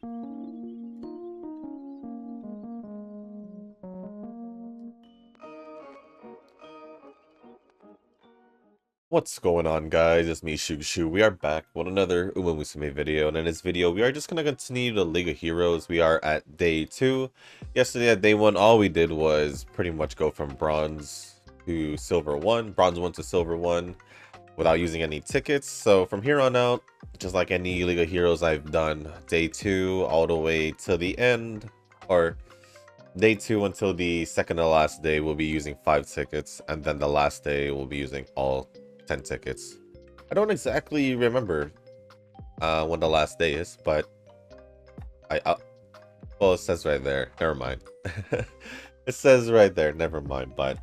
What's going on, guys? It's me, Shu. We are back with another Musume video, and in this video, we are just gonna continue the League of Heroes. We are at day 2. Yesterday at day 1, all we did was pretty much go from bronze to silver 1, bronze 1 to silver 1, without using any tickets. So from here on out, just like any League of Heroes I've done, day 2 all the way to the end, or day 2 until the second to last day, we'll be using 5 tickets, and then the last day we'll be using all 10 tickets. I don't exactly remember when the last day is, but well, it says right there. Never mind. It says right there. Never mind. But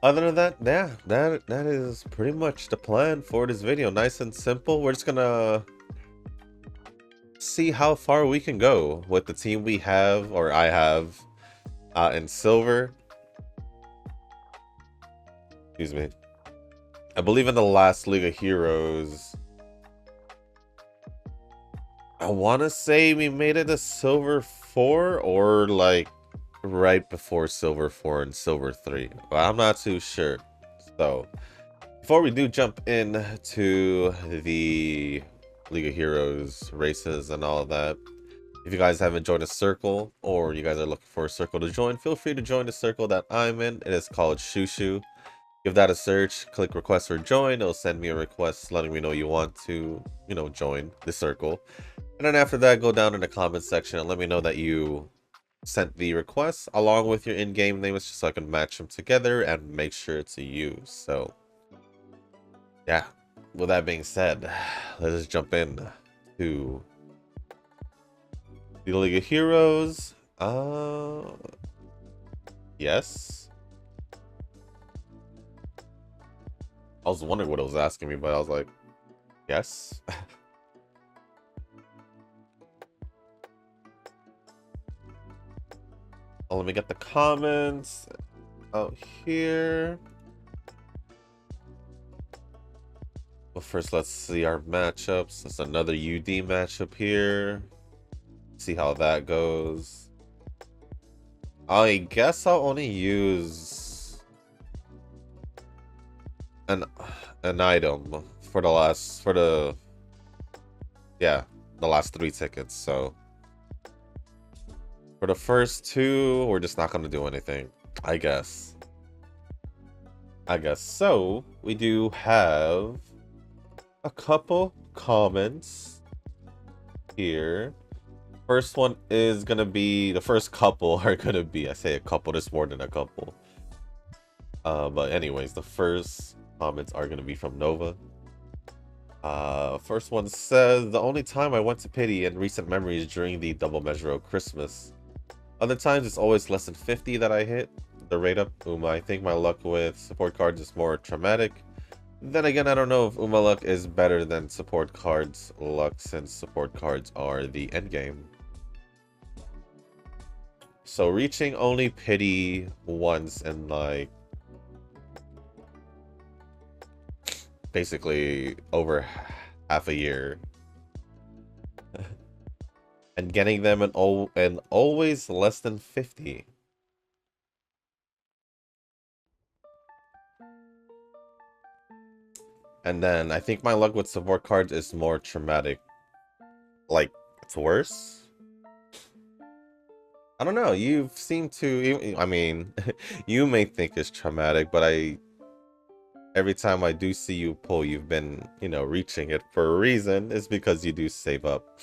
other than that, yeah, that is pretty much the plan for this video. Nice and simple. We're just gonna see how far we can go with the team we have, or I have, in silver. Excuse me. I believe in the last League of Heroes, I want to say we made it a silver 4, or like right before silver 4 and silver 3, but I'm not too sure. So before we do jump into the League of Heroes races and all of that, if you guys haven't joined a circle, or you guys are looking for a circle to join, feel free to join the circle that I'm in. It is called Shushu. Give that a search, click request or join. It'll send me a request letting me know you want to, join the circle. And then after that, go down in the comment section and let me know that you sent the request along with your in-game names, just so I can match them together and make sure it's a you. So yeah, with that being said, let's just jump in to the League of Heroes. Yes. I was wondering what it was asking me, but I was like, yes. Oh, let me get the comments out here. But first, let's see our matchups. That's another UD matchup here. See how that goes. I guess I'll only use an item for the last the last 3 tickets. So for the first 2, we're just not gonna do anything, I guess. So we do have a couple comments here. First one is gonna be, the first couple are gonna be, I say a couple, there's more than a couple, but anyways, the first comments are going to be from Nova. First one says, the only time I went to pity in recent memories during the double measure of Christmas. Other times it's always less than 50 that I hit the rate up Uma. I think my luck with support cards is more traumatic. Then again, I don't know if Uma luck is better than support cards luck, since support cards are the end game. So reaching only pity once in like basically over half a year, and getting them and always less than 50. And then I think my luck with support cards is more traumatic. Like, it's worse. I don't know. You seem to, I mean, you may think it's traumatic, but every time I do see you pull, you've been, reaching it for a reason. It's because you do save up.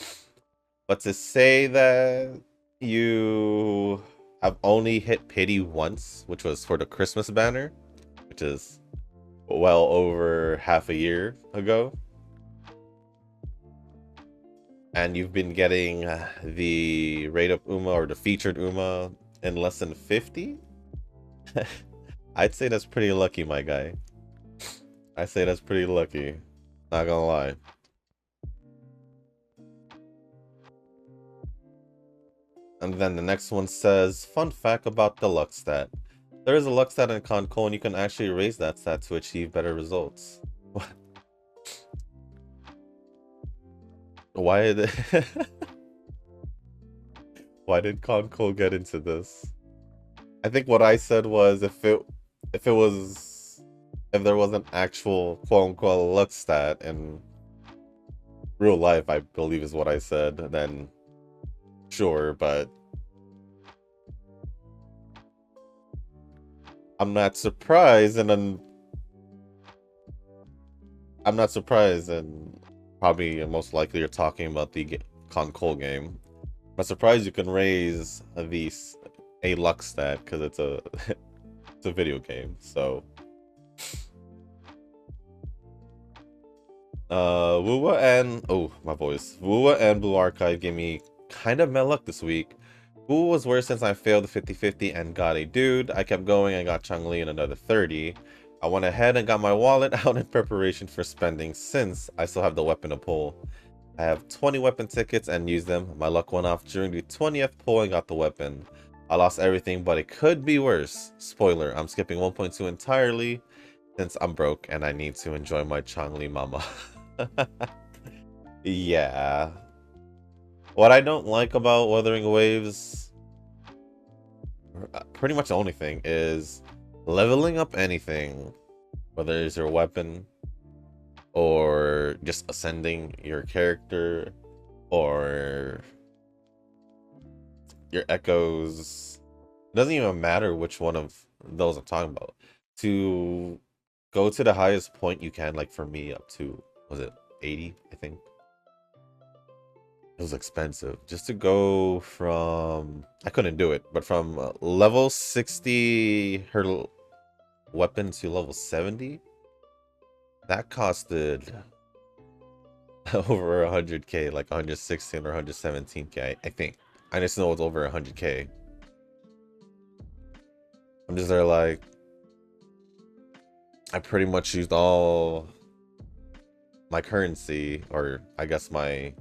But to say that you have only hit pity once, which was for the Christmas banner, which is well over half a year ago, and you've been getting the rate up Uma, or the featured Uma, in less than 50, I'd say that's pretty lucky, my guy. I say that's pretty lucky, not gonna lie. And then the next one says, fun fact about the luck stat. There is a luck stat in Concol, and you can actually raise that stat to achieve better results. Why Why did Conco get into this? I think what I said was if there was an actual quote unquote luck stat in real life, I believe is what I said, then sure, but I'm not surprised, I'm not surprised, and probably most likely you're talking about the Concol game. I'm not surprised you can raise a luck stat because it's a it's a video game. So, Wuwa and my voice. Wuwa and Blue Archive gave me kind of mad luck this week. Wuwa was worse since I failed the 50-50 and got a dude. I kept going and got Chun-Li in another 30. I went ahead and got my wallet out in preparation for spending since I still have the weapon to pull. I have 20 weapon tickets and used them. My luck went off during the 20th pull and got the weapon. I lost everything, but it could be worse. Spoiler, I'm skipping 1.2 entirely since I'm broke and I need to enjoy my Chun-Li mama. Yeah. What I don't like about Wuthering Waves, pretty much the only thing, is leveling up anything, whether it's your weapon or just ascending your character or your echoes. It doesn't even matter which one of those I'm talking about. To go to the highest point you can, like for me, up to, was it 80, I think? It was expensive. Just to go from, I couldn't do it, but from level 60 her weapon to level 70, that costed over 100k, like 116 or 117k, I think. I just know it's over 100k. I'm just there like, I pretty much used all my currency, or I guess my,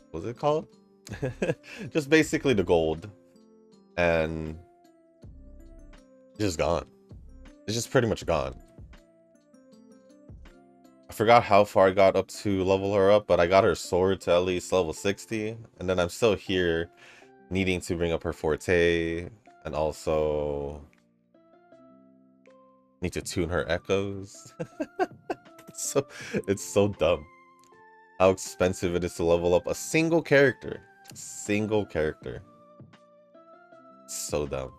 what's it called? Just basically the gold, and just gone. It's just pretty much gone. I forgot how far I got up to level her up, but I got her sword to at least level 60, and then I'm still here needing to bring up her forte, and also need to tune her echoes. It's so dumb how expensive it is to level up a single character. Single character. So dumb.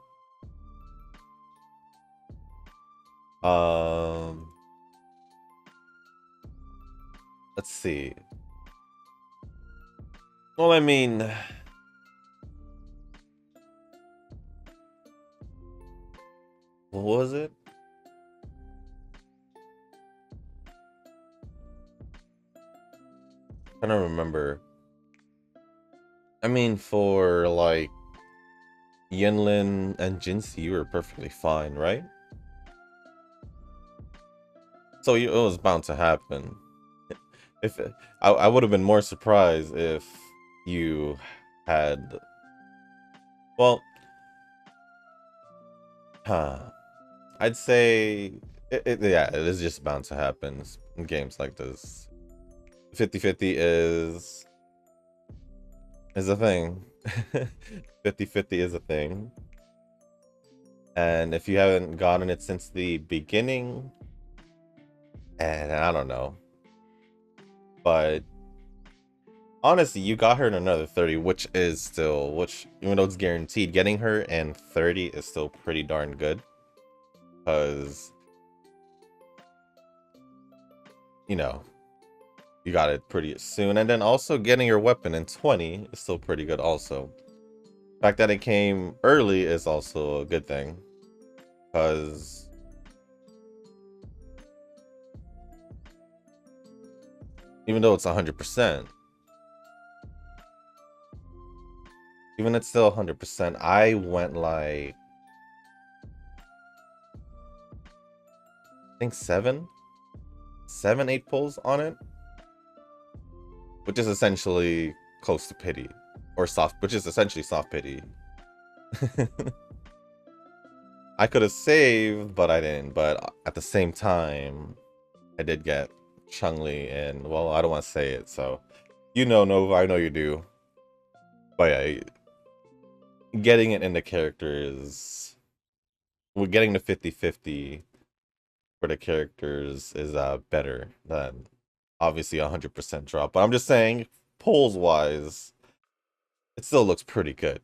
Let's see. Well, I mean, what was it? I don't remember. I mean, for like Yinlin and Jinsi, you were perfectly fine, right? So it was bound to happen. If I would have been more surprised if you had, well, I'd say yeah, it is just bound to happen in games like this. 50-50 is a thing. 50-50 is a thing. And if you haven't gotten it since the beginning, and I don't know, but honestly, you got her in another 30, which even though it's guaranteed, getting her in 30 is still pretty darn good, because you know, you got it pretty soon. And then also getting your weapon in 20 is still pretty good also. The fact that it came early is also a good thing, because even though it's 100%, even it's still 100%, I went like, I think 8 pulls on it, which is essentially close to pity, or soft, which is essentially soft pity. I could have saved, but I didn't. But at the same time, I did get Chun-Li, and well, I don't want to say it, so you know, Nova, I know you do. But yeah, getting it in the character is... We're getting the 50-50 for the characters is better than obviously 100% drop. But I'm just saying, polls wise, it still looks pretty good.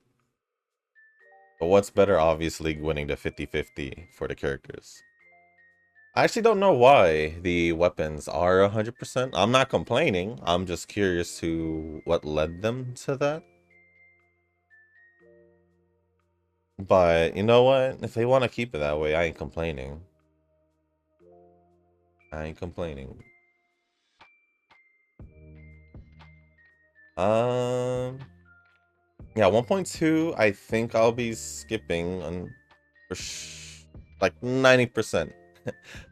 But what's better, obviously, winning the 50-50 for the characters. I actually don't know why the weapons are 100%. I'm not complaining. I'm just curious to what led them to that. But you know what? If they want to keep it that way, I ain't complaining. I ain't complaining. Yeah, 1.2, I think I'll be skipping on like 90%.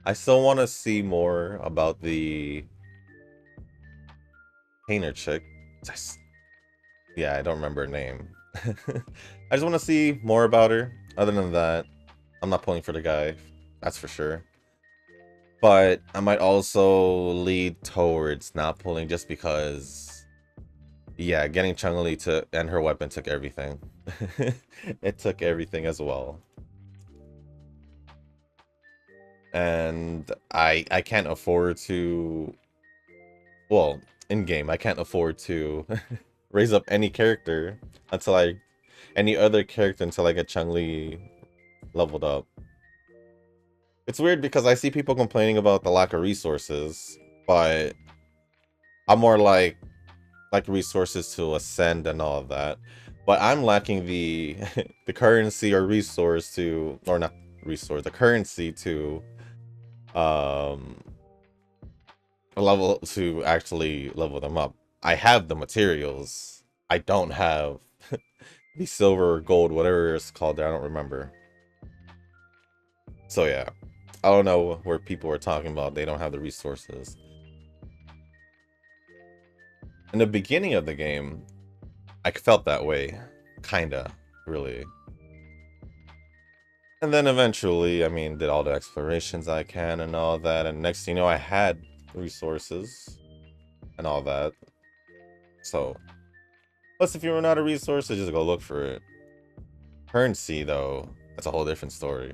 I still want to see more about the painter chick. Yeah, I don't remember her name. I just want to see more about her. Other than that, I'm not pulling for the guy. That's for sure. But I might also lead towards not pulling just because... Yeah, getting Chun-Li to and her weapon took everything. It took everything as well. And I can't afford to... Well, in-game, I can't afford to raise up any character until any other character until I get Chun-Li leveled up. It's weird because I see people complaining about the lack of resources, but I'm more like resources to ascend and all of that. But I'm lacking the the currency or resource to, or not resource, the currency to level to actually level them up. I have the materials. I don't have the silver or gold, whatever it's called there. I don't remember. So yeah, I don't know where people were talking about they don't have the resources. In the beginning of the game, I felt that way, kinda, really. And then eventually, I mean, did all the explorations I can and all that, and next thing you know, I had resources and all that. So, plus if you run out of resources, just go look for it. Currency, though, that's a whole different story.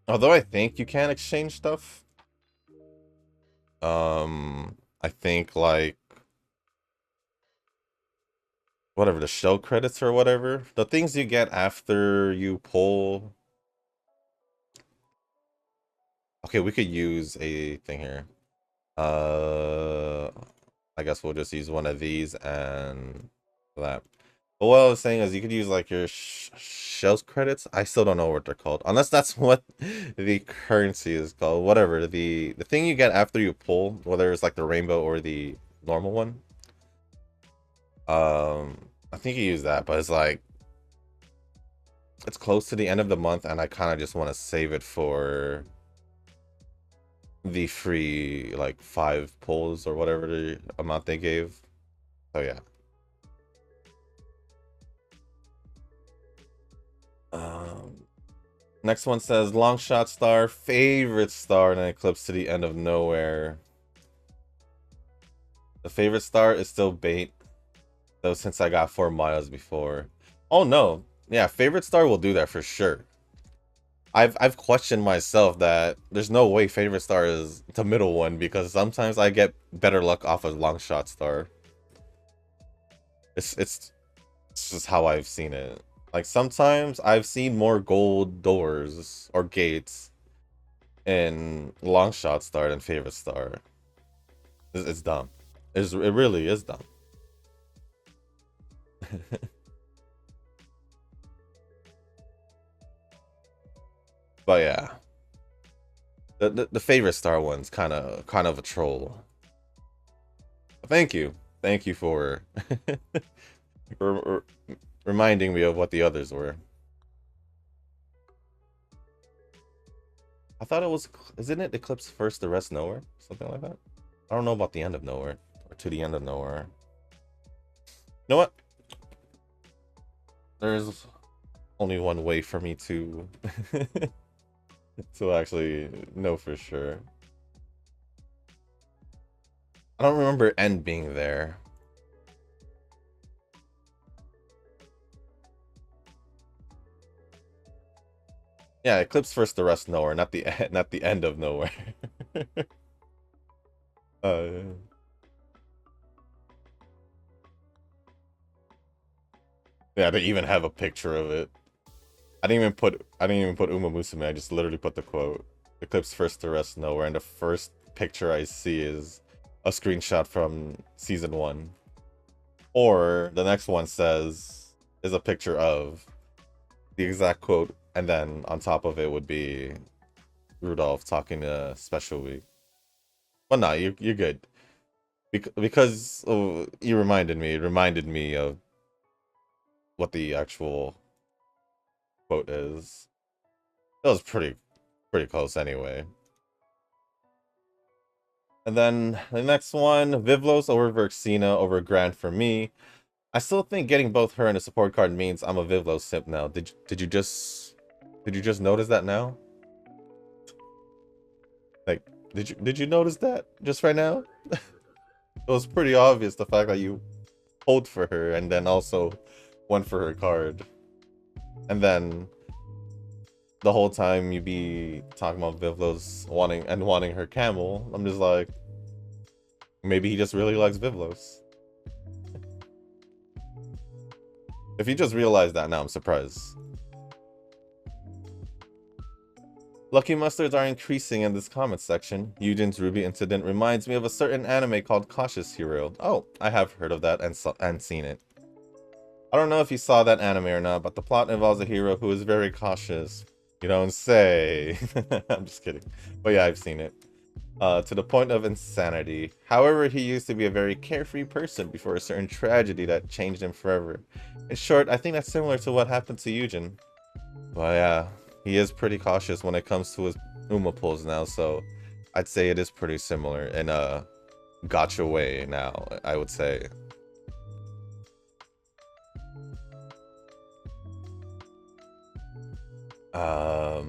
Although I think you can exchange stuff. I think, like, whatever, the show credits or whatever. The things you get after you pull... Okay, we could use a thing here. I guess we'll just use one of these and that. But what I was saying is you could use like your shells credits. I still don't know what they're called, unless that's what the currency is called. Whatever, the thing you get after you pull, whether it's like the rainbow or the normal one. I think you use that, but it's like it's close to the end of the month, and I kind of just want to save it for the free like 5 pulls or whatever the amount they gave. So yeah. Next one says long shot star, favorite star in an eclipse to the end of nowhere. The favorite star is still bait, though, since I got 4 miles before. Oh no, yeah, favorite star will do that for sure. I've questioned myself that there's no way favorite star is the middle one, because sometimes I get better luck off of long shot star. It's just how I've seen it. Like sometimes I've seen more gold doors or gates in long shot star than favorite star. It's dumb. It really is dumb. But yeah, the favorite star one's kind of a troll. Thank you for reminding me of what the others were. I thought it was, isn't it Eclipse first, the rest nowhere? Something like that. I don't know about the end of nowhere, or to the end of nowhere. You know what? There's only one way for me to to actually know for sure. I don't remember N being there. Yeah, Eclipse first, the rest nowhere, not the not the end of nowhere. uh, yeah, they even have a picture of it. I didn't even put Uma Musume. I just literally put the quote. Eclipse first, the rest nowhere, and the first picture I see is a screenshot from season 1. Or the next one is a picture of the exact quote, and then on top of it would be Rudolph talking to Special Week. Well, no, you're good. Because you reminded me. It reminded me of what the actual quote is. It was pretty close anyway. And then the next one, Vivlos over Verxina over Grand for me. I still think getting both her and a support card means I'm a Vivlos simp now. Did you just notice that now? Like, did you notice that just right now? It was pretty obvious the fact that you pulled for her and then also went for her card. And then the whole time you be talking about Vivlos wanting her camel. I'm just like, maybe he just really likes Vivlos. If you just realized that now, I'm surprised. Lucky mustards are increasing in this comment section. Eugen's Ruby incident reminds me of a certain anime called Cautious Hero. Oh, I have heard of that and seen it. I don't know if you saw that anime or not, but the plot involves a hero who is very cautious. You don't say. I'm just kidding. But yeah, I've seen it. To the point of insanity. However, he used to be a very carefree person before a certain tragedy that changed him forever. In short, I think that's similar to what happened to Eugen. Well, yeah, he is pretty cautious when it comes to his Uma pulls now, so I'd say it is pretty similar in a gotcha way now, I would say.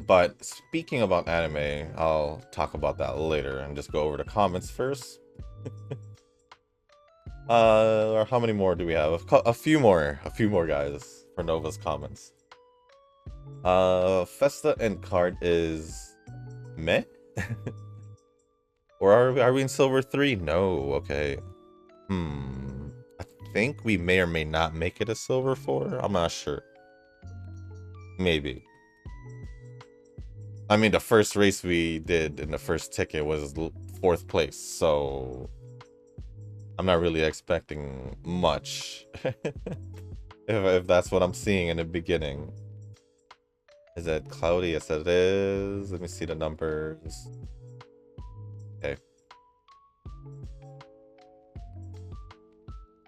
But speaking about anime, I'll talk about that later and just go over the comments first. Or how many more do we have? A few more guys for Nova's comments. Festa and card is meh? Or are we in Silver 3? No, okay. I think we may or may not make it a Silver 4. I'm not sure. Maybe. I mean, the first race we did in the first ticket was 4th place, so I'm not really expecting much. if that's what I'm seeing in the beginning. Is it cloudy? Yes, it is. Let me see the numbers. Okay.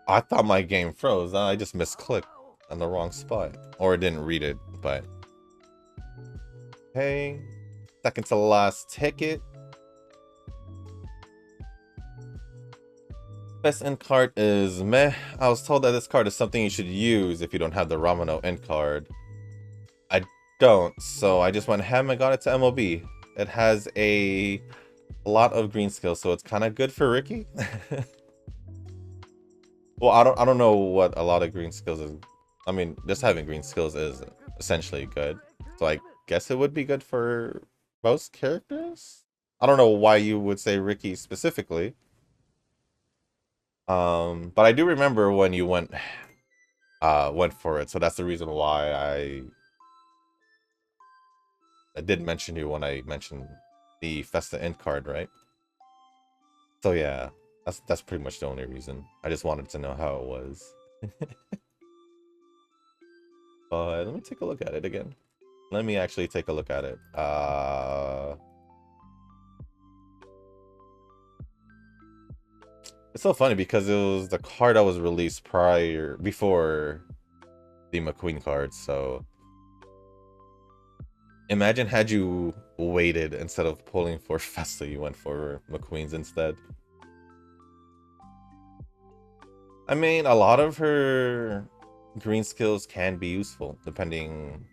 I thought my game froze. I just misclicked on the wrong spot. Or didn't read it, but... Okay. Second to last ticket. Best end card is meh. I was told that this card is something you should use if you don't have the Ramano end card. I don't, so I just went ham and got it to MLB. It has a lot of green skills, so it's kind of good for Ricky. Well, I don't know what a lot of green skills is. I mean, just having green skills is essentially good. So I guess it would be good for most characters. I don't know why you would say Ricky specifically. But I do remember when you went for it, so that's the reason why I did mention you when I mentioned the Festa end card, right? So yeah, that's pretty much the only reason. I just wanted to know how it was. But let me take a look at it again. Let me actually take a look at it. It's so funny because it was the card that was released before the McQueen card, so imagine had you waited instead of pulling for Festa, you went for McQueen's instead. I mean, a lot of her green skills can be useful, depending.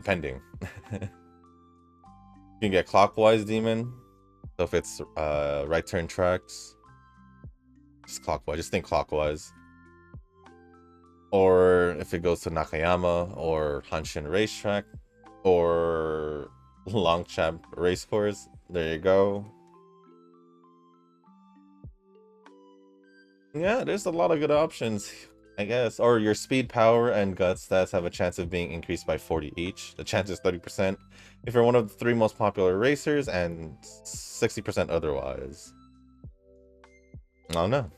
You can get Clockwise Demon, so if it's right turn tracks. Just clockwise. Just think clockwise. Or if it goes to Nakayama or Hanshin Racetrack or Longchamp Racecourse, there you go. Yeah, there's a lot of good options, I guess. Or your speed, power, and gut stats have a chance of being increased by 40 each. The chance is 30% if you're one of the 3 most popular racers and 60% otherwise. I don't know.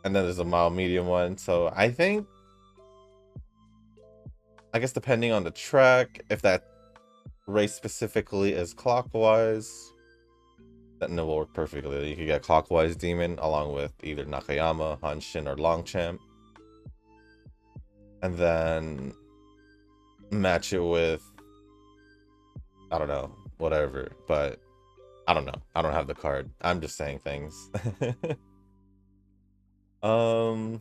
And then there's a mild medium one. So I guess depending on the track, if that race specifically is clockwise, then it will work perfectly. You could get clockwise demon along with either Nakayama, Hanshin, or Longchamp. And then match it with, I don't know, whatever. But I don't know. I don't have the card. I'm just saying things.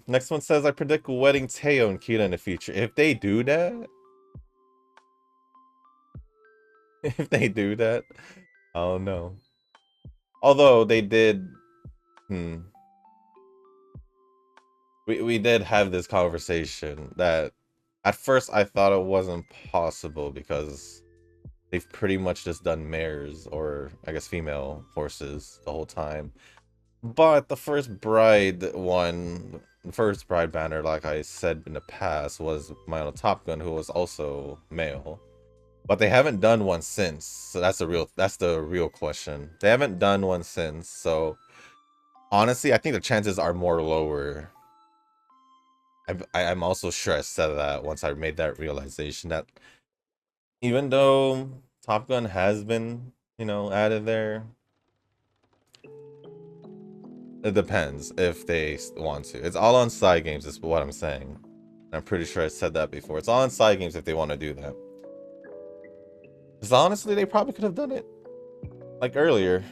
Next one says, I predict wedding Teo and Kita in the future. If they do that, I don't know. Although they did, we did have this conversation that at first I thought it wasn't possible because they've pretty much just done mares, or I guess female horses, the whole time. But the first bride banner, like I said in the past, was my own Top Gun, who was also male. But they haven't done one since, so that's the real question. They haven't done one since, so honestly, I think the chances are more lower. I'm also sure I said that once I made that realization that even though Top Gun has been, added there, it depends if they want to. It's all on side games, is what I'm saying. I'm pretty sure I said that before. It's all on side games if they want to do that. Because honestly, they probably could have done it like earlier.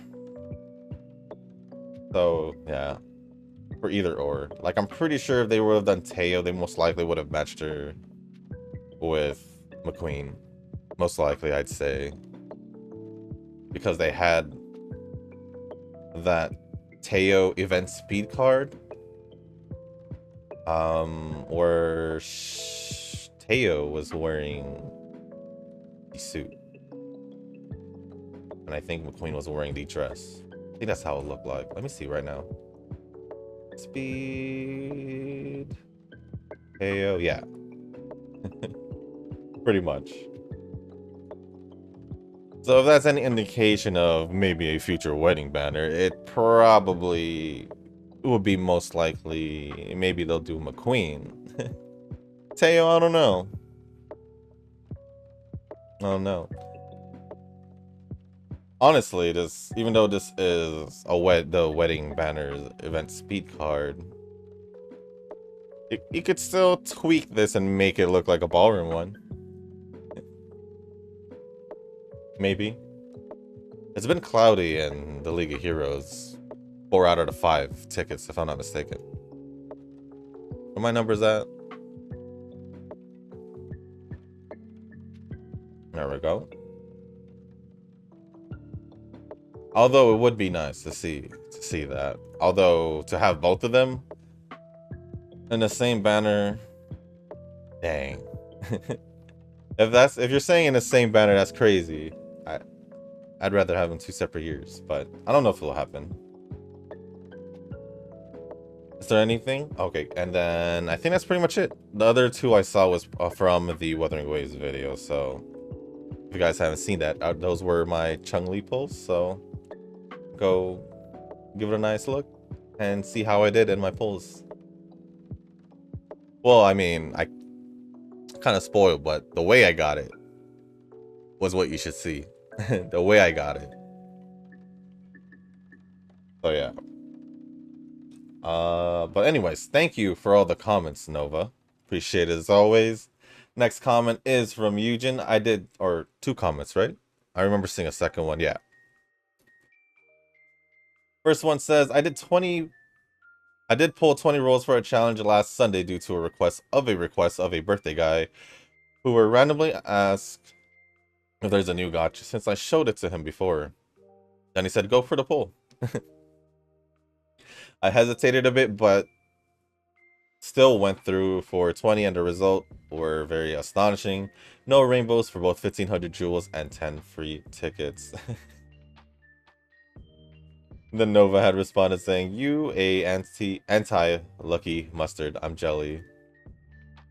So yeah, for either or. Like, I'm pretty sure if they would have done Teo, they most likely would have matched her with McQueen. Most likely, I'd say, because they had that Teo event speed card, where Teo was wearing the suit, and I think McQueen was wearing the dress. I think that's how it looked like. Let me see right now. Speed Teo, yeah. Pretty much. So if that's any indication of maybe a future wedding banner, it probably would be most likely, maybe they'll do McQueen. Teo, I don't know. Honestly, even though this is the wedding banner event speed card, you could still tweak this and make it look like a ballroom one. Maybe. It's been cloudy in the League of Heroes 4 out of the 5 tickets, if I'm not mistaken. Where my number's at? There we go. Although it would be nice to see that. Although to have both of them in the same banner, dang. If you're saying in the same banner, that's crazy. I'd rather have them 2 separate years, but I don't know if it'll happen. Is there anything? Okay, and then I think that's pretty much it. The other 2 I saw was from the Wuthering Waves video, so if you guys haven't seen that, those were my Chun-Li pulls, so go give it a nice look and see how I did in my pulls. Well, I mean, I kind of spoiled, but the way I got it was what you should see. The way I got it. So yeah. But anyways, thank you for all the comments, Nova. Appreciate it as always. Next comment is from Eugen. Or 2 comments, right? I remember seeing a second one, yeah. First one says, I did pull 20 rolls for a challenge last Sunday due to a request of a birthday guy who were randomly asked if there's a new gacha since I showed it to him before. Then he said, go for the pull. I hesitated a bit, but still went through for 20, and the result were very astonishing. No rainbows for both 1500 jewels and 10 free tickets. Then Nova had responded saying, "You a anti-lucky mustard. I'm jelly."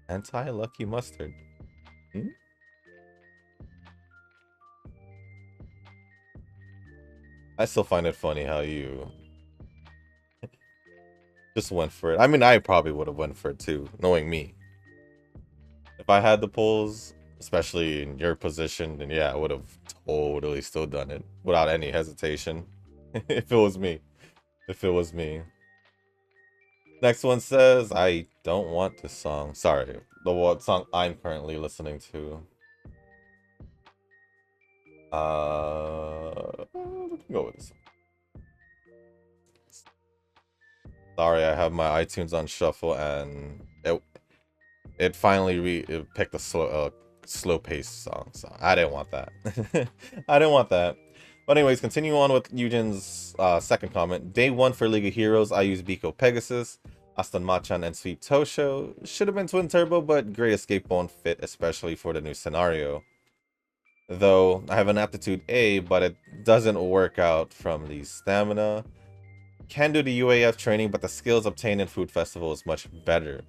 Anti-lucky mustard. Hmm? I still find it funny how you just went for it. I mean, I probably would have went for it too, knowing me. If I had the pulls, especially in your position, then yeah, I would have totally still done it without any hesitation. If it was me. If it was me. Next one says, "I don't want this song." Sorry, the what song I'm currently listening to. Go with this. Sorry, I have my iTunes on shuffle, and it finally it picked a slow paced song, so I didn't want that. I didn't want that. But anyways, continue on with Eugen's second comment. Day 1 for League of Heroes, I use Biko Pegasus, Aston Machan, and Sweet Tosho. Should have been Twin Turbo, but Great Escape won't fit, especially for the new scenario. Though I have an aptitude A, but it doesn't work out from the stamina. Can do the UAF training, but the skills obtained in Food Festival is much better.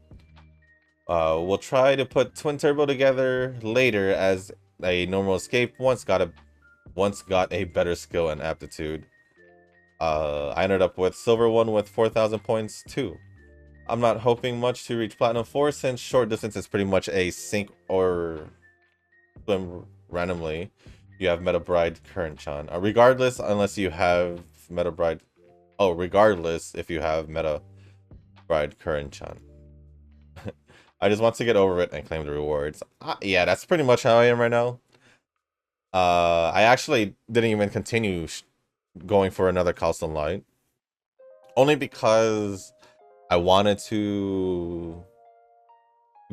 We'll try to put Twin Turbo together later, as a normal escape once got a better skill and aptitude. I ended up with Silver 1 with 4,000 points too. I'm not hoping much to reach Platinum 4, since short distance is pretty much a sink or swim randomly. You have Meta Bride Current-chan. Regardless, unless you have Meta Bride... Oh, regardless if you have Meta Bride Current-chan. I just want to get over it and claim the rewards. Yeah, that's pretty much how I am right now. I actually didn't even continue going for another Calston Light. Only because I wanted to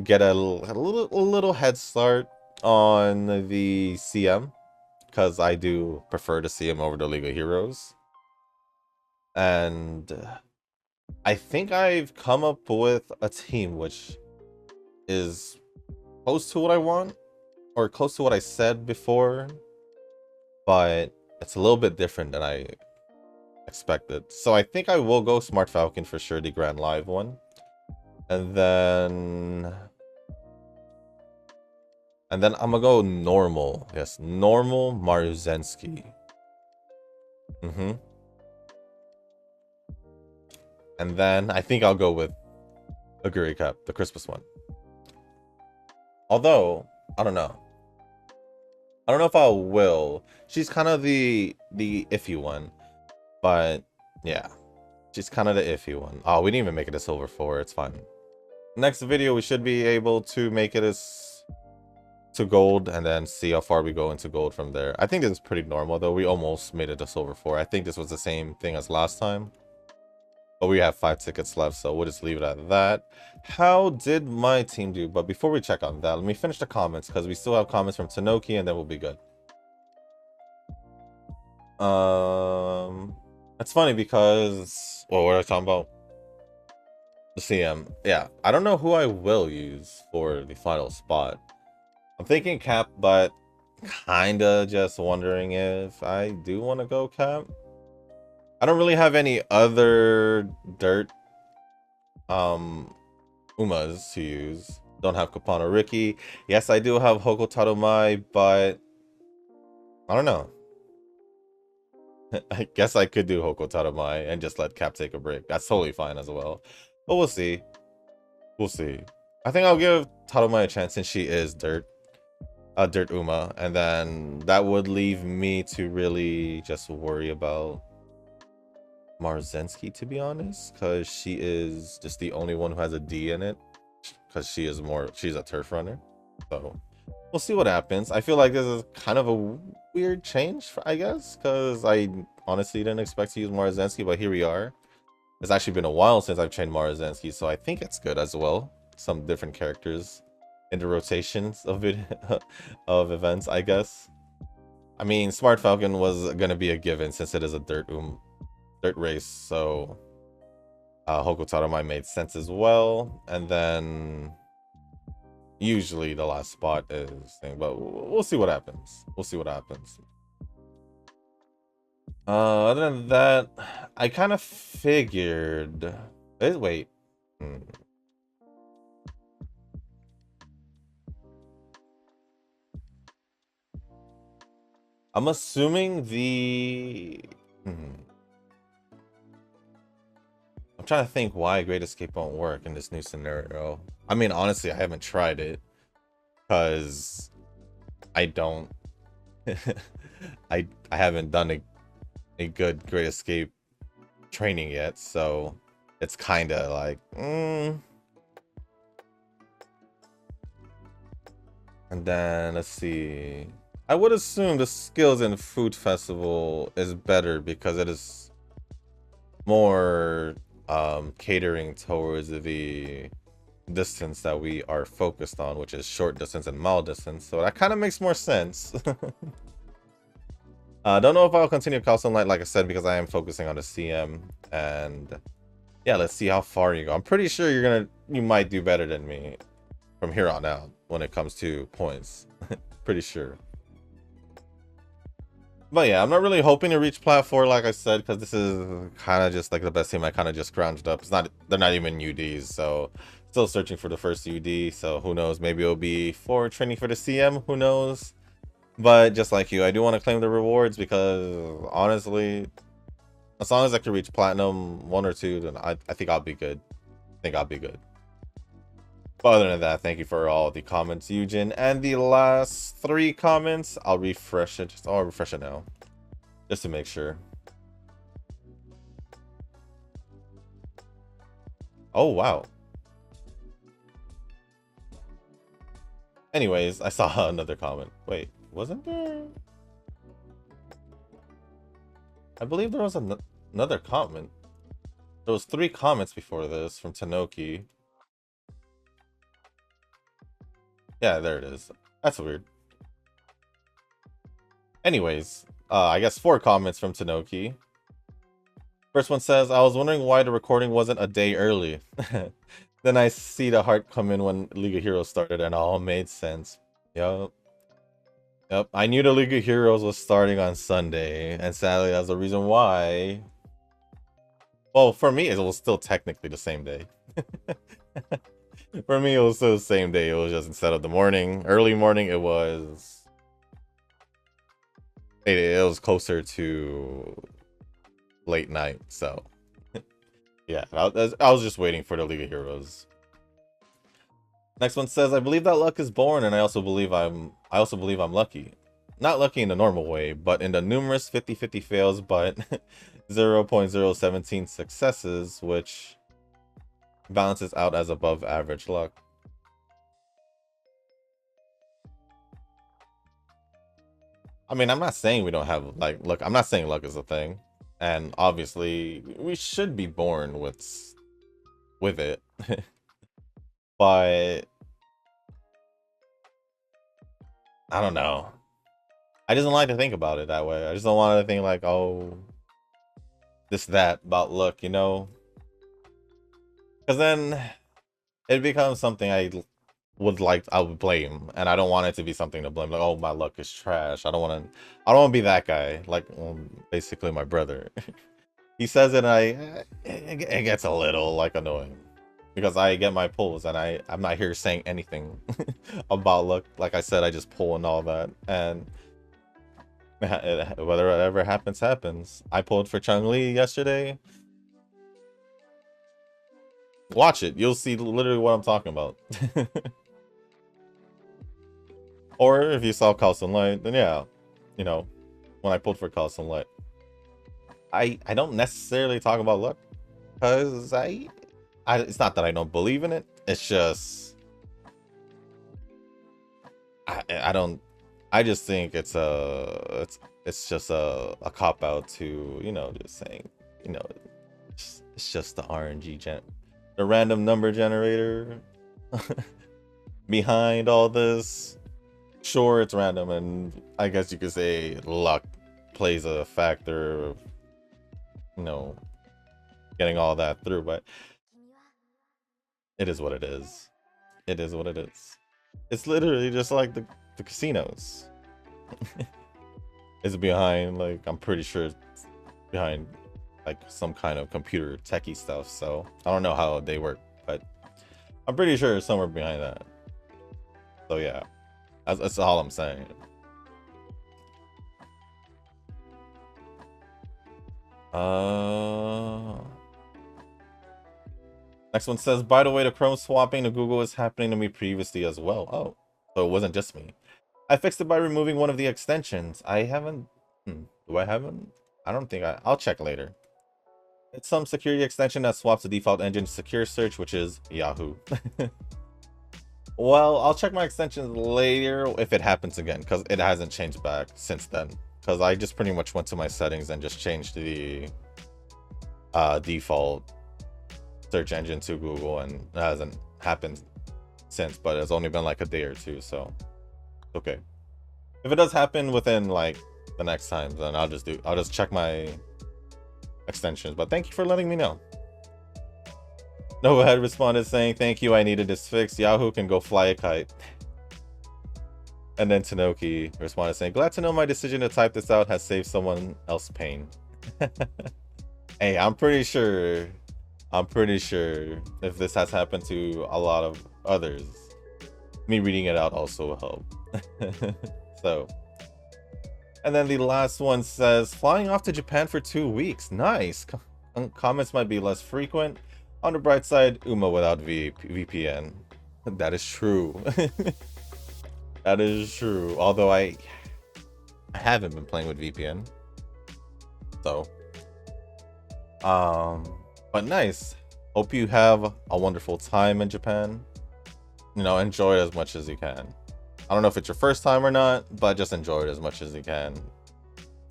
get a little head start on the CM. Because I do prefer to see him over the League of Heroes. And I think I've come up with a team which is close to what I want, or close to what I said before, but it's a little bit different than I expected. So I think I will go Smart Falcon for sure, the Grand Live one. And then I'm gonna go normal. Yes, normal Maruzensky. And then I think I'll go with Aguri Cap, the Christmas one. Although, I don't know. I don't know if I will. She's kind of the iffy one. But, yeah. She's kind of the iffy one. Oh, we didn't even make it a Silver 4. It's fine. Next video, we should be able to make it as to gold, and then see how far we go into gold from there. I think this is pretty normal, though. We almost made it a Silver 4. I think this was the same thing as last time. But we have 5 tickets left, so we'll just leave it at that. How did my team do? But before we check on that, let me finish the comments, because we still have comments from Tanoki, and then we'll be good. It's funny because... Well, what are I talking about? The CM. Yeah, I don't know who I will use for the final spot. I'm thinking Cap, but kinda just wondering if I do want to go Cap. I don't really have any other dirt Umas to use. Don't have Kapana Riki. Yes, I do have Hoko Tadomai, but I don't know. I guess I could do Hoko Tadomai and just let Cap take a break. That's totally fine as well. But we'll see. We'll see. I think I'll give Tadomai a chance since she is dirt Uma, and then that would leave me to really just worry about Marzensky, to be honest, because she is just the only one who has a D in it, because she's a turf runner. So we'll see what happens. I feel like this is kind of a weird change, I guess, because I honestly didn't expect to use Marzensky, but here we are. It's actually been a while since I've trained Marzensky, so I think it's good as well. Some different characters in the rotations of it of events, I guess. I mean, Smart Falcon was gonna be a given since it is a dirt race, so Hokotaro might made sense as well, and then usually the last spot is thing, but we'll see what happens. We'll see what happens. Other than that, I kind of figured. Wait. I'm assuming the. I'm trying to think why Great Escape won't work in this new scenario. I mean, honestly, I haven't tried it because I don't. I haven't done a good Great Escape training yet, so it's kind of like. And then let's see. I would assume the skills in Food Festival is better because it is more catering towards the distance that we are focused on, which is short distance and mile distance. So that kind of makes more sense. Don't know if I'll continue Call Sunlight, like I said, because I am focusing on the CM. And yeah, let's see how far you go. I'm pretty sure you might do better than me from here on out when it comes to points. Pretty sure. But yeah, I'm not really hoping to reach Plat 4, like I said, because this is kind of just like the best team I kind of just scrounged up. They're not even UDs, so still searching for the first UD. So who knows? Maybe it'll be for training for the CM. Who knows? But just like you, I do want to claim the rewards because honestly, as long as I can reach Platinum 1 or 2, then I think I'll be good. But other than that, thank you for all the comments, Eugen. And the last 3 comments, I'll refresh it. I'll refresh it now, just to make sure. Oh, wow. Anyways, I saw another comment. Wait, wasn't there? I believe there was another comment. There was 3 comments before this from Tanoki. Yeah, there it is. That's weird. Anyways, I guess 4 comments from Tanoki. First one says, I was wondering why the recording wasn't a day early. Then I see the heart come in when League of Heroes started and it all made sense. Yup. I knew the League of Heroes was starting on Sunday, and sadly that's the reason why. Well, for me, it was still technically the same day. For me, it was still the same day. It was just instead of the morning, early morning, it was closer to late night. So yeah, I was just waiting for the League of Heroes. Next one says, I believe that luck is born, and I also believe I'm lucky. Not lucky in the normal way, but in the numerous 50-50 fails, but 0.017 successes, which balances out as above average luck. I mean, I'm not saying we don't have like luck. I'm not saying luck is a thing, and obviously we should be born with it. But I don't know. I just don't like to think about it that way. I just don't want to think like, oh, this, that about luck, you know? Because then it becomes something I would blame, and I don't want it to be something to blame. Like, oh, my luck is trash. I don't want to be that guy. Like, basically my brother. He says it, and it gets a little like annoying because I get my pulls, and I'm not here saying anything about luck. Like I said, I just pull and all that, and whether it ever happens, happens. I pulled for Chun-Li yesterday. Watch it. You'll see literally what I'm talking about. Or if you saw Call Sunlight, then yeah, you know, when I pulled for Call Sunlight. I don't necessarily talk about luck because it's not that I don't believe in it. It's just I just think it's just a cop out to, you know, just saying, you know, it's just the RNG the random number generator behind all this. Sure, it's random, and I guess you could say luck plays a factor of, you know, getting all that through, but it is what it is. It is what it is. It's literally just like the casinos. It's behind, like, I'm pretty sure it's behind like some kind of computer techie stuff, so I don't know how they work, but I'm pretty sure it's somewhere behind that. So yeah, that's all I'm saying. Next one says, by the way, the Chrome swapping to Google is happening to me previously as well. Oh, so it wasn't just me. I fixed it by removing one of the extensions. I haven't. Do I haven't? I don't think I'll check later. It's some security extension that swaps the default engine to secure search, which is Yahoo. Well, I'll check my extensions later if it happens again, because it hasn't changed back since then. Because I just pretty much went to my settings and just changed the default search engine to Google, and it hasn't happened since, but it's only been like a day or two, so okay. If it does happen within like the next time, then I'll just check my extensions. But thank you for letting me know. Nova had responded saying, thank you, I needed this fixed. Yahoo can go fly a kite. And then Tanoki responded saying, glad to know my decision to type this out has saved someone else pain. Hey, I'm pretty sure if this has happened to a lot of others, me reading it out also will help. So, and then the last one says, flying off to Japan for 2 weeks. Nice. Comments might be less frequent. On the bright side, Uma without VPN. That is true. That is true. Although I haven't been playing with VPN. So, but nice. Hope you have a wonderful time in Japan. You know, enjoy it as much as you can. I don't know if it's your first time or not, but just enjoy it as much as you can.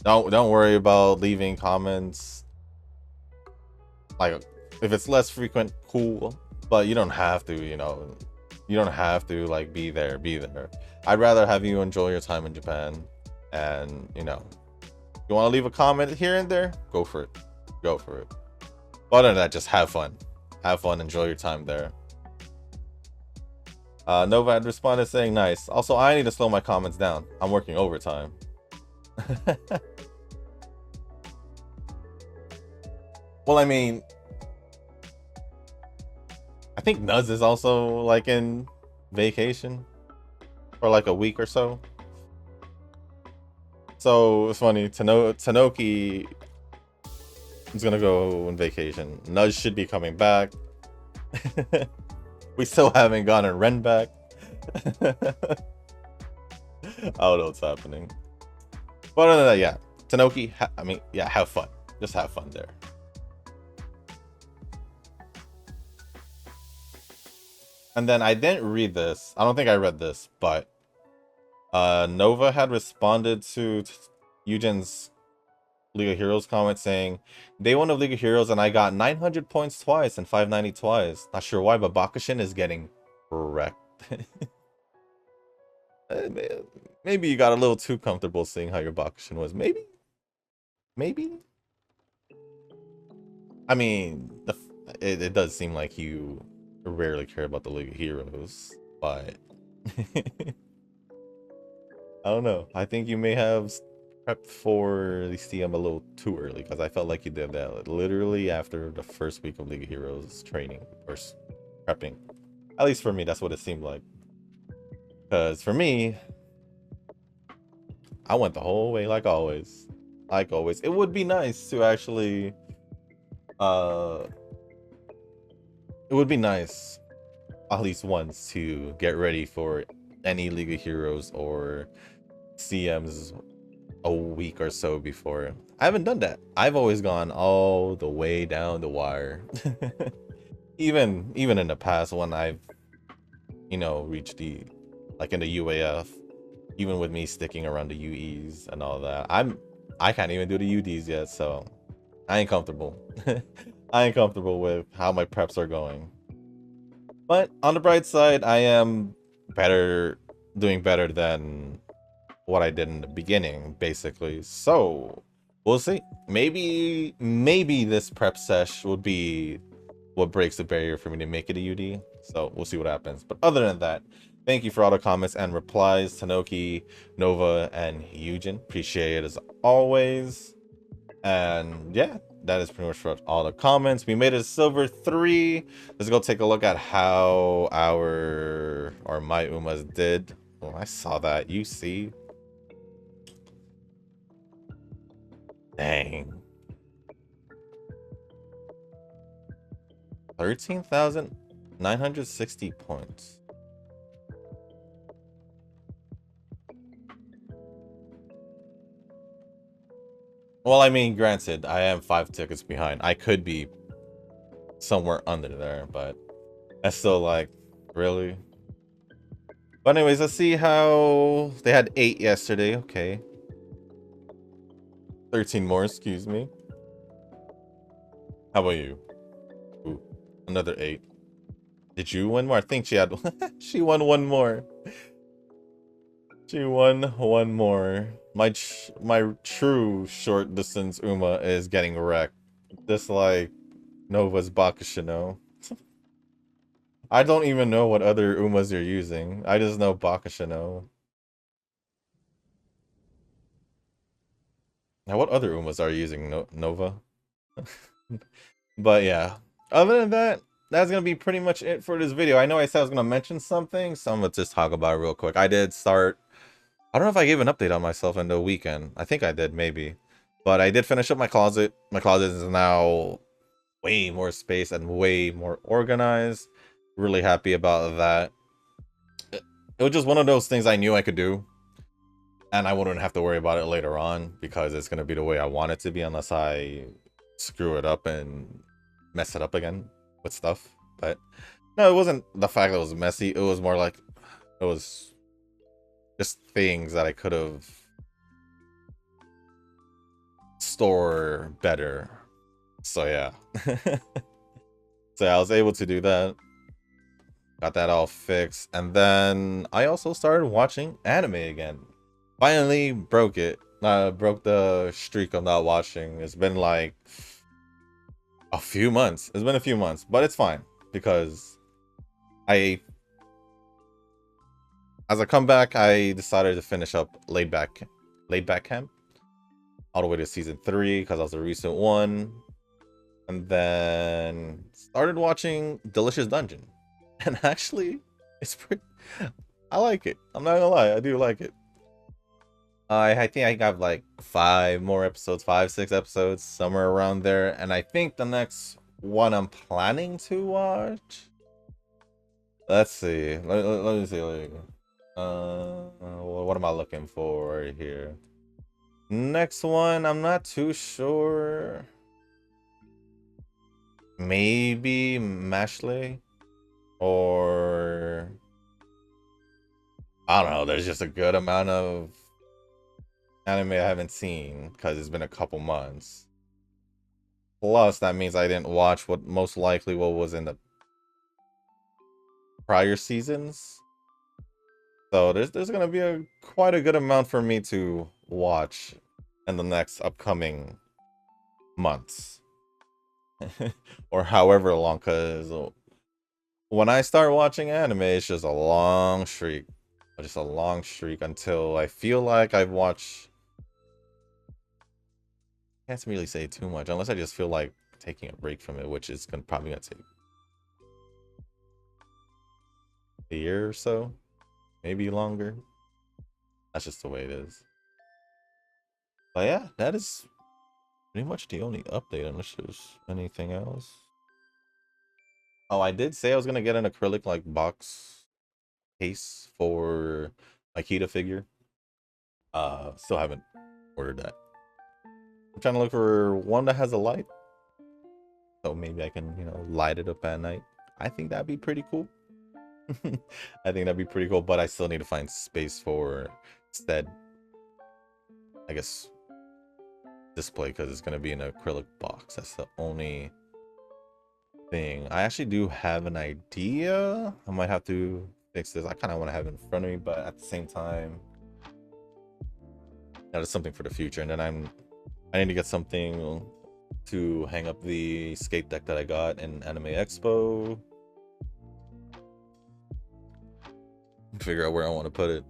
Don't worry about leaving comments. Like, if it's less frequent, cool, but you don't have to, you know. You don't have to like be there. I'd rather have you enjoy your time in Japan, and you know, you want to leave a comment here and there, go for it. But other than that, just have fun, enjoy your time there. Nova had responded saying, nice. Also, I need to slow my comments down. I'm working overtime. Well, I mean, I think Nuz is also like in vacation for like a week or so. So it's funny. Tanoki is gonna go on vacation. Nuz should be coming back. We still haven't gotten Ren back. I don't know what's happening. But other than that, yeah. Tanoki, have fun. Just have fun there. And then I didn't read this. I don't think I read this, but Nova had responded to Eugen's League of Heroes comment saying, day one of League of Heroes and I got 900 points twice and 590 twice. Not sure why, but Bakushin is getting wrecked. Maybe you got a little too comfortable seeing how your Bakushin was. Maybe. I mean, it does seem like you rarely care about the League of Heroes, but I don't know. I think you may have prepped for the CM a little too early, because I felt like you did that literally after the first week of League of Heroes training or prepping. At least for me, that's what it seemed like. Because for me, I went the whole way like always. It would be nice to actually it would be nice at least once to get ready for any League of Heroes or CMs a week or so before. I haven't done that. I've always gone all the way down the wire. even in the past when I've, you know, reached the, like in the UAF, even with me sticking around the UEs and all that, I can't even do the UDs yet, so I ain't comfortable. I ain't comfortable with how my preps are going. But on the bright side, I am doing better than what I did in the beginning, basically. So We'll see. Maybe this prep sesh would be what breaks the barrier for me to make it a UD. So we'll see what happens. But other than that, thank you for all the comments and replies, Tanoki, Nova, and Eugen. Appreciate it as always. And yeah, that is pretty much for all the comments. We made it a silver 3. Let's go take a look at how our my Umas did. Oh, I saw that. You see? Dang. 13,960 points. Well, I mean, granted, I am 5 tickets behind. I could be somewhere under there, but that's still like, really? But anyways, let's see how they had 8 yesterday. Okay. 13 more, excuse me. How about you? Ooh, another 8. Did you win more? I think she had she won one more. She won one more. My true short distance Uma is getting wrecked. Just like Nova's Bakushino. I don't even know what other Umas you're using. I just know Bakushino. Now, what other Umas are you using, Nova? But yeah, other than that, that's gonna be pretty much it for this video. I know I said I was gonna mention something, so I'm gonna just talk about it real quick. I did start. I don't know if I gave an update on myself in the weekend. I think I did, maybe. But I did finish up my closet. My closet is now way more space and way more organized. Really happy about that. It was just one of those things I knew I could do. And I wouldn't have to worry about it later on because it's going to be the way I want it to be unless I screw it up and mess it up again with stuff. But no, it wasn't the fact that it was messy. It was more like it was just things that I could have store better. So yeah. So I was able to do that. Got that all fixed. And then I also started watching anime again. Finally broke it. Broke the streak of not watching. It's been like a few months. It's been a few months, but it's fine because as I come back, I decided to finish up Laid Back Camp all the way to season 3 because that was a recent one, and then started watching Delicious Dungeon, and actually, it's pretty. I like it. I'm not gonna lie, I do like it. I think I got like 5 more episodes, 5-6 episodes, somewhere around there. And I think the next one I'm planning to watch. Let's see. Let me see. What am I looking for here? Next one, I'm not too sure. Maybe Mashley, or I don't know. There's just a good amount of anime I haven't seen because it's been a couple months. Plus, that means I didn't watch what was in the prior seasons. So there's gonna be quite a good amount for me to watch in the next upcoming months, or however long. Because when I start watching anime, it's just a long streak, until I feel like I've watched. Can't really say too much unless I just feel like taking a break from it, which is probably gonna take a year or so, maybe longer. That's just the way it is. But yeah, that is pretty much the only update, unless there's anything else. Oh, I did say I was gonna get an acrylic like box case for my Kita figure. Still haven't ordered that. I'm trying to look for one that has a light, so maybe I can, light it up at night. I think that'd be pretty cool. I think that'd be pretty cool, but I still need to find space for said, I guess, display, because it's gonna be an acrylic box. That's the only thing. I actually do have an idea. I might have to fix this. I kind of want to have it in front of me, but at the same time, that is something for the future. And then I'm I need to get something to hang up the skate deck that I got in Anime Expo. Figure out where I want to put it.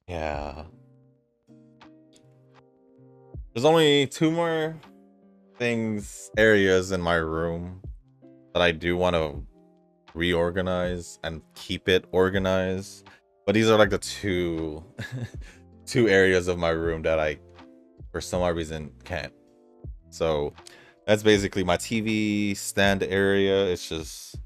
Yeah. There's only 2 more areas in my room that I do want to reorganize and keep it organized. But these are like the two two areas of my room that I, for some odd reason, can't. So that's basically my TV stand area. It's just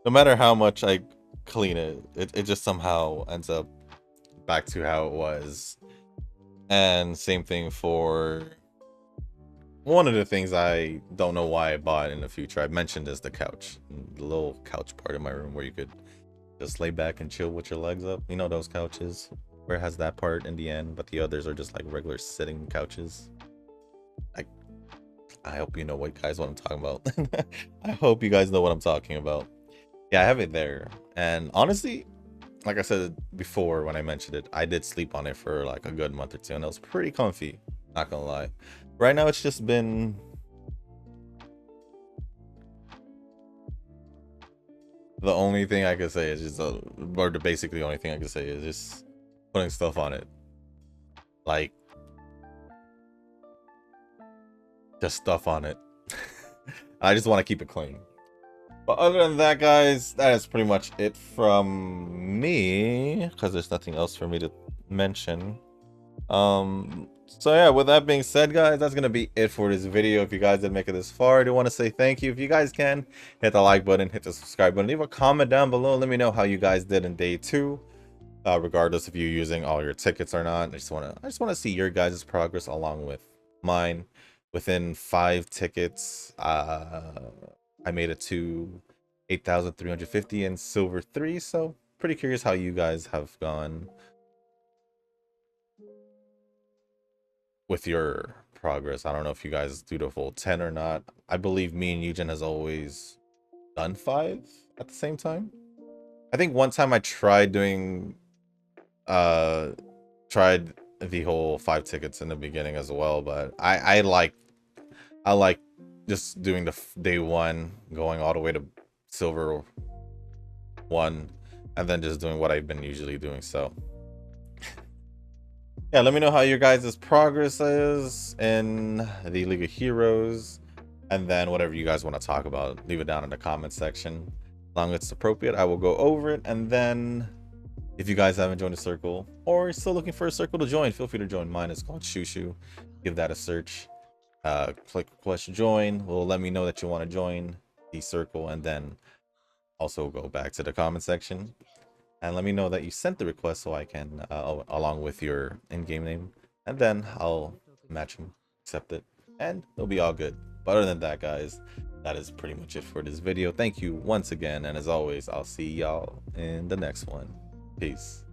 no matter how much I clean it, it just somehow ends up back to how it was. And same thing for one of the things I don't know why I bought in the future. I mentioned is the couch, the little couch part of my room where you could just lay back and chill with your legs up. You know those couches where it has that part in the end, but the others are just like regular sitting couches. I hope you know what I'm talking about. I hope you guys know what I'm talking about. Yeah, I have it there. And honestly, like I said before when I mentioned it, I did sleep on it for like a good month or two, and it was pretty comfy, not gonna lie. Right now, it's just been the only thing I could say is just, or the basically only thing I could say is just putting stuff on it. Like, just stuff on it. I just want to keep it clean. But other than that, guys, that is pretty much it from me, because there's nothing else for me to mention. So yeah, with that being said, guys, that's gonna be it for this video. If you guys did make it this far, I do want to say thank you. If you guys can, hit the like button, hit the subscribe button, leave a comment down below. Let me know how you guys did in day 2, regardless if you're using all your tickets or not. I just wanna see your guys' progress along with mine. Within 5 tickets, I made it to 8,350 in silver 3. So pretty curious how you guys have gone with your progress. I don't know if you guys do the full 10 or not. I believe me and Eugen has always done 5 at the same time. I think one time I tried doing tried the whole 5 tickets in the beginning as well, but I like just doing the day 1, going all the way to silver 1, and then just doing what I've been usually doing. So yeah, let me know how your guys' progress is in the League of Heroes, and then whatever you guys want to talk about, leave it down in the comment section. As long as it's appropriate, I will go over it. And then if you guys haven't joined a circle or you're still looking for a circle to join, feel free to join. Mine is called Shushu. Give that a search. Click request join. Will let me know that you want to join the circle, and then also go back to the comment section and let me know that you sent the request so I can, along with your in-game name, and then I'll match them, accept it, and it'll be all good. But other than that, guys, that is pretty much it for this video. Thank you once again, and as always, I'll see y'all in the next one. Peace.